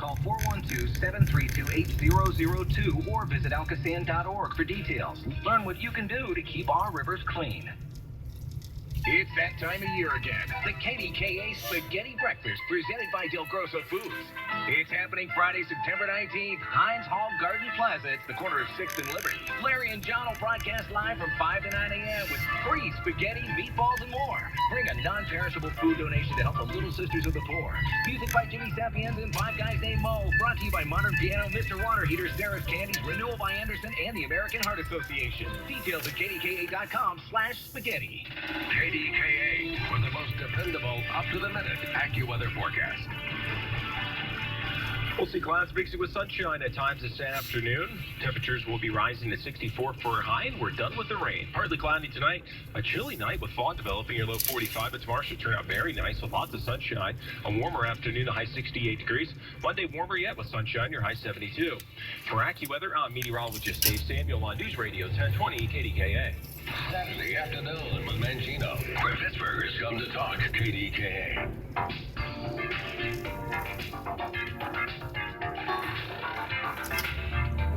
Call 412-732-8002 or visit alcasan.org for details. Learn what you can do to keep our rivers clean. It's that time of year again. The KDKA Spaghetti Breakfast presented by Del Grosso Foods. It's happening Friday, September 19th, Heinz Hall Garden Plaza. It's the corner of 6th and Liberty. Larry and John will broadcast live from 5 to 9 a.m. with free spaghetti, meatballs, and more. Bring a non-perishable food donation to help the Little Sisters of the Poor. Music by Jimmy Sapienza and Five Guys Named Mo. Brought to you by Modern Piano, Mr. Water Heater, Sarah's Candies, Renewal by Anderson, and the American Heart Association. Details at kdka.com/spaghetti. KDKA with the most dependable, up-to-the-minute AccuWeather forecast. We'll see clouds mixing with sunshine at times this afternoon. Temperatures will be rising to 64 for a high, and we're done with the rain. Partly cloudy tonight. A chilly night with fog developing. Your low 45. But tomorrow should turn out very nice with lots of sunshine. A warmer afternoon, a high 68 degrees. Monday warmer yet with sunshine, your high 72. For AccuWeather, I'm meteorologist Dave Samuel on News Radio 1020 KDKA. Saturday afternoon with Mangino, where Pittsburghers come to talk KDKA.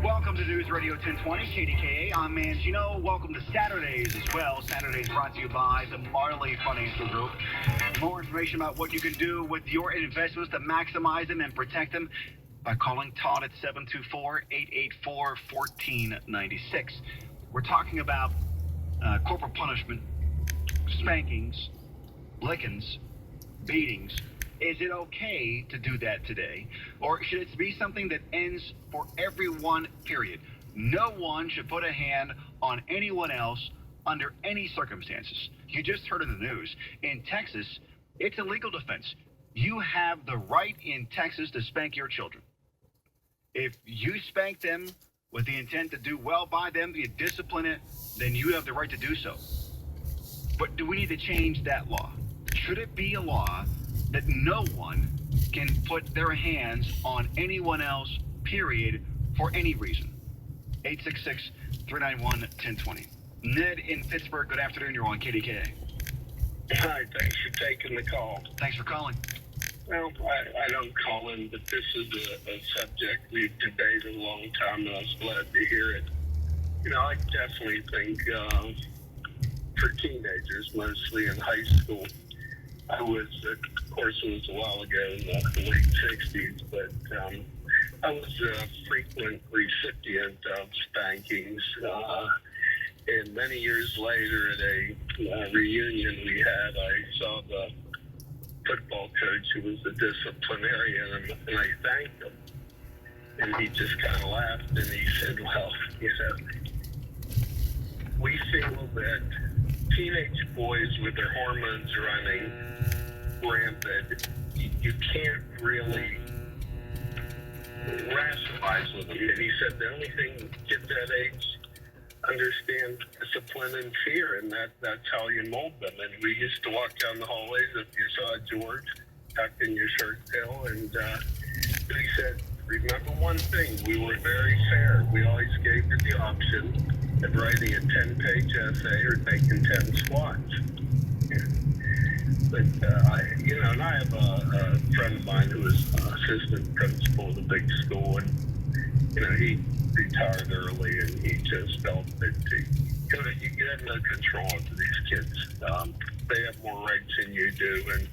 Welcome to News Radio 1020 KDKA. I'm Mangino. Welcome to Saturdays as well. Saturdays brought to you by the Marley Financial Group. More information about what you can do with your investments to maximize them and protect them by calling Todd at 724-884-1496. We're talking about corporal punishment, spankings, lickings, beatings. Is it okay to do that today? Or should it be something that ends for everyone, period? No one should put a hand on anyone else under any circumstances. You just heard in the news. In Texas, it's a legal defense. You have the right in Texas to spank your children. If you spank them with the intent to do well by them, you discipline it, then you have the right to do so. But do we need to change that law? Should it be a law that no one can put their hands on anyone else, period, for any reason? 866-391-1020. Ned in Pittsburgh, good afternoon. You're on KDKA. Hi, thanks for taking the call. Thanks for calling. Well, I don't call in, but this is a subject we've debated a long time, and I was glad to hear it. You know, I definitely think for teenagers, mostly in high school, I was, of course, it was a while ago in the late 60s, but I was a frequent recipient of spankings. And many years later at a reunion we had, I saw the football coach who was the disciplinarian, and I thanked him. And he just kind of laughed, and he said, well, he said, we feel that teenage boys with their hormones running rampant, you can't really rationalize with them. And he said the only thing kids that age understand discipline and fear, and that's how you mold them. And we used to walk down the hallways. If you saw George tucked in your shirt tail, and he said, remember one thing, we were very fair. We always gave you the option of writing a 10-page essay or taking 10 squats. But, and I have a friend of mine who was assistant principal of a big school, and, he retired early, and he just felt that, you have no control over these kids. They have more rights than you do, and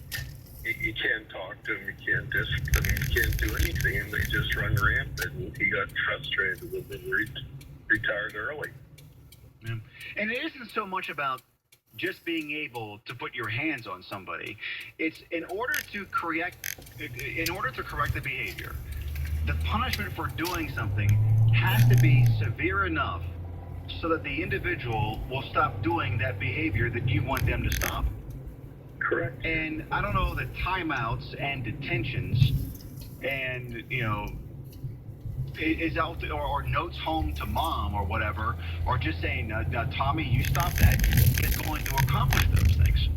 you can't talk to them, you can't discipline them, you can't do anything, and they just run rampant, and he got frustrated with them and retired early. Yeah. And it isn't so much about just being able to put your hands on somebody. It's in order to correct the behavior, the punishment for doing something has to be severe enough so that the individual will stop doing that behavior that you want them to stop. Correct. And I don't know that timeouts and detentions and, is out there, or notes home to mom or whatever, or just saying, now, Tommy, you stop that, is going to accomplish those things.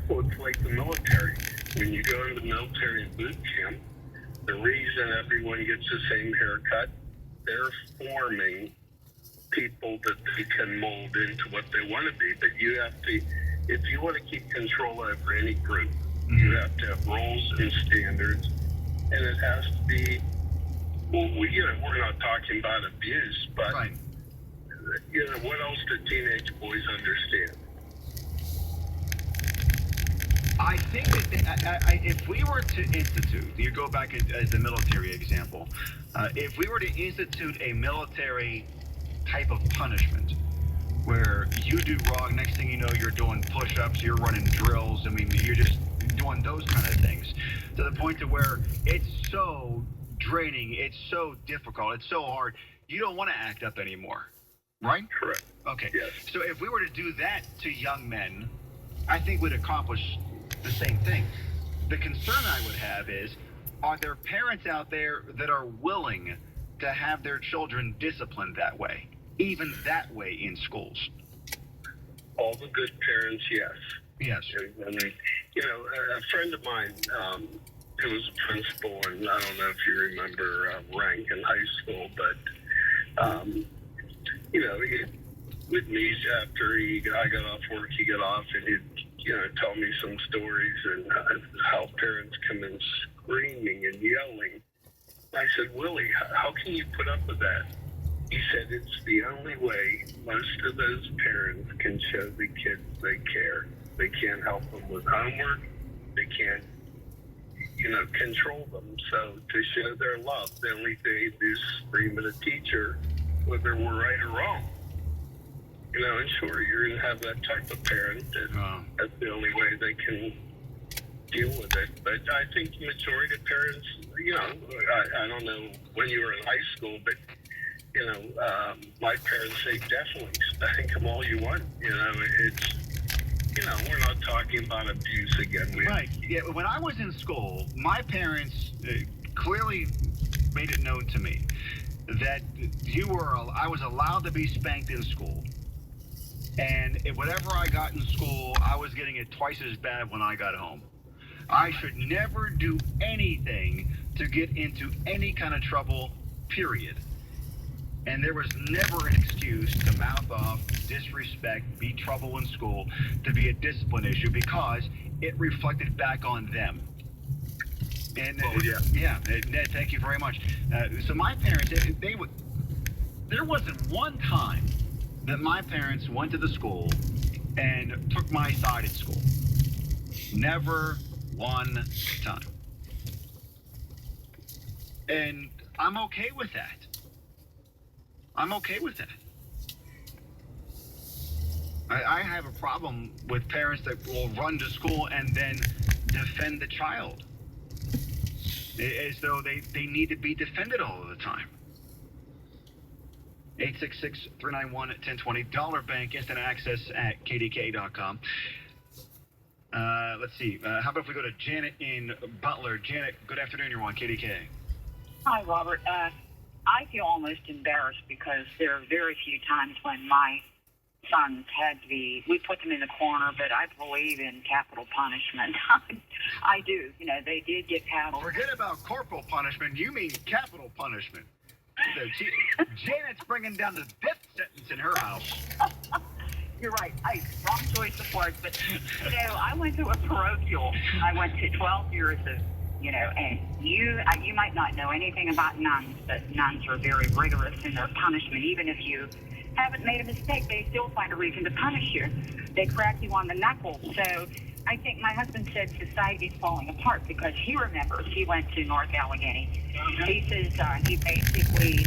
Well, it's like the military. When you go into military boot camp, the reason everyone gets the same haircut, they're forming people that they can mold into what they want to be. But you have to, if you want to keep control over any group, you have to have rules and standards and it has to be. Well, we're not talking about abuse, but Right. What else do teenage boys understand? I think that if we were to institute, you go back as the military example, if we were to institute a military type of punishment where you do wrong, next thing you know, you're doing push-ups, you're running drills, I mean, you're just doing those kind of things, to the point to where it's so draining, it's so difficult, it's so hard, you don't want to act up anymore, right? Correct. Okay. Yes. So if we were to do that to young men, I think we'd accomplish the same thing. The concern I would have is, are there parents out there that are willing to have their children disciplined that way, even that way in schools? All the good parents, yes. Yes. And a friend of mine who was a principal, and I don't know if you remember rank in high school, but with me after I got off work, he got off and he'd tell me some stories and how parents come in screaming and yelling. I said, Willie, how can you put up with that? He said, it's the only way most of those parents can show the kids they care. They can't help them with homework. They can't, control them. So to show their love, the only thing they do is scream at a teacher, whether we're right or wrong. And sure, you're going to have that type of parent, and that's the only way they can deal with it. But I think the majority of parents, I don't know when you were in high school, but, my parents say definitely spank them all you want. It's, we're not talking about abuse again. Right. Yeah. When I was in school, my parents clearly made it known to me that I was allowed to be spanked in school. And whatever I got in school, I was getting it twice as bad when I got home. I should never do anything to get into any kind of trouble, period. And there was never an excuse to mouth off, disrespect, be trouble in school, to be a discipline issue, because it reflected back on them. And Ned, thank you very much. So my parents, there wasn't one time that my parents went to the school and took my side at school. Never one time. And I'm okay with that. I'm okay with that. I have a problem with parents that will run to school and then defend the child as though they need to be defended all of the time. 866-391-1020. Dollar Bank, instant access at kdk.com. Let's see. How about if we go to Janet in Butler? Janet, good afternoon. You're on KDK. Hi, Robert. I feel almost embarrassed because there are very few times when my sons had to be, we put them in the corner, but I believe in capital punishment. I do. They did get paddled. Forget about corporal punishment. You mean capital punishment. Janet's bringing down the death sentence in her house. You're right. Wrong choice of words. But, I went to a parochial. I went to 12 years of, and you might not know anything about nuns, but nuns are very rigorous in their punishment. Even if you haven't made a mistake, they still find a reason to punish you. They crack you on the knuckles. So I think my husband said society's falling apart because he remembers he went to North Allegheny. He says he basically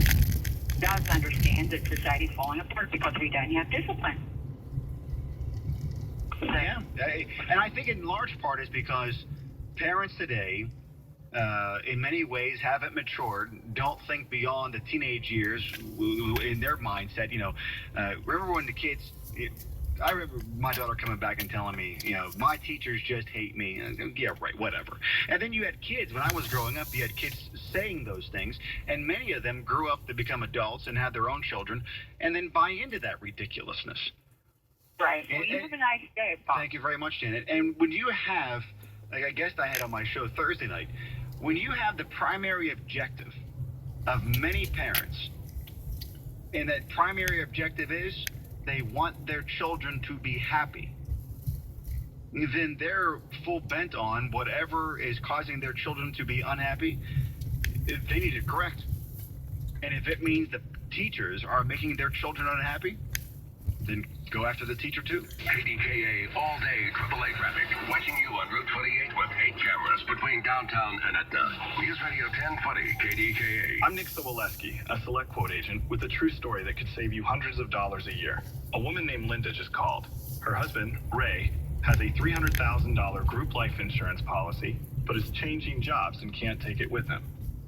does understand that society's falling apart because we don't have discipline. Yeah, and I think in large part is because parents today, in many ways, haven't matured, don't think beyond the teenage years in their mindset. Remember when the kids... I remember my daughter coming back and telling me, my teachers just hate me. Yeah, right, whatever. And then you had kids. When I was growing up, you had kids saying those things, and many of them grew up to become adults and had their own children, and then buy into that ridiculousness. Right. Well, you have a nice day, Bob. Thank you very much, Janet. And when you have, like I guessed I had on my show Thursday night, when you have the primary objective of many parents, and that primary objective is they want their children to be happy. then they're full bent on whatever is causing their children to be unhappy. They need to correct. And if it means the teachers are making their children unhappy, then go after the teacher too. KDKA all day AAA traffic. Watching you on Route 28 with 8 cameras between downtown and Etna. News Radio 1020 KDKA. I'm Nick Soboleski, a Select Quote agent with a true story that could save you hundreds of dollars a year. A woman named Linda just called. Her husband, Ray, has a $300,000 group life insurance policy, but is changing jobs and can't take it with him.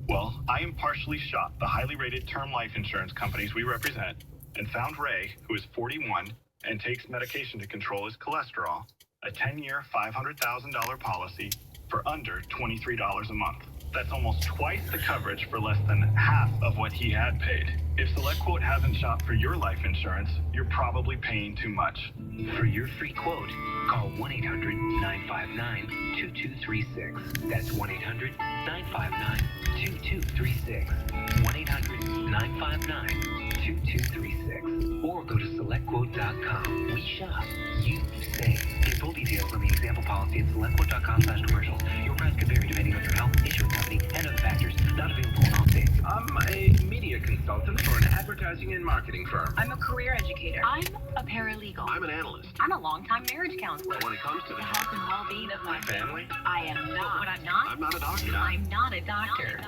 Well, I impartially shopped the highly rated term life insurance companies we represent and found Ray, who is 41 and takes medication to control his cholesterol, a 10-year, $500,000 policy for under $23 a month. That's almost twice the coverage for less than half of what he had paid. If SelectQuote hasn't shopped for your life insurance, you're probably paying too much. For your free quote, call 1-800-959-2236. That's 1-800-959-2236. 1-800-959-2236. Or go to selectquote.com. We shop, you save. Get full details on the example policy at selectquote.com/commercials. Your price could vary depending on your health, insurance company, and other factors. Not available in all states. I'm a media consultant for an advertising and marketing firm. I'm a career educator. I'm a paralegal. I'm an analyst. I'm a longtime marriage counselor. When it comes to The health and well-being of my family, I am not. But what I'm not? I'm not a doctor. I'm not a doctor.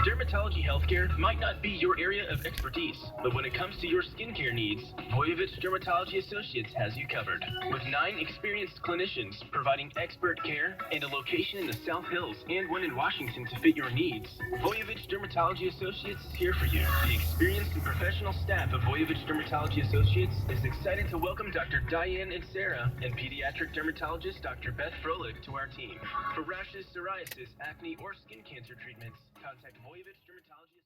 Dermatology healthcare might not be your area of expertise, but when it comes to your skincare needs, Voyevich Dermatology Associates has you covered. With 9 experienced clinicians providing expert care and a location in the South Hills and one in Washington to fit your needs, Voyevich Dermatology Associates is here for you. The experienced and professional staff of Voyevich Dermatology Associates is excited to welcome Dr. Diane and Sarah and pediatric dermatologist Dr. Beth Froelich to our team. For rashes, psoriasis, acne, or skin cancer treatments, contact Voyevich Dermatology.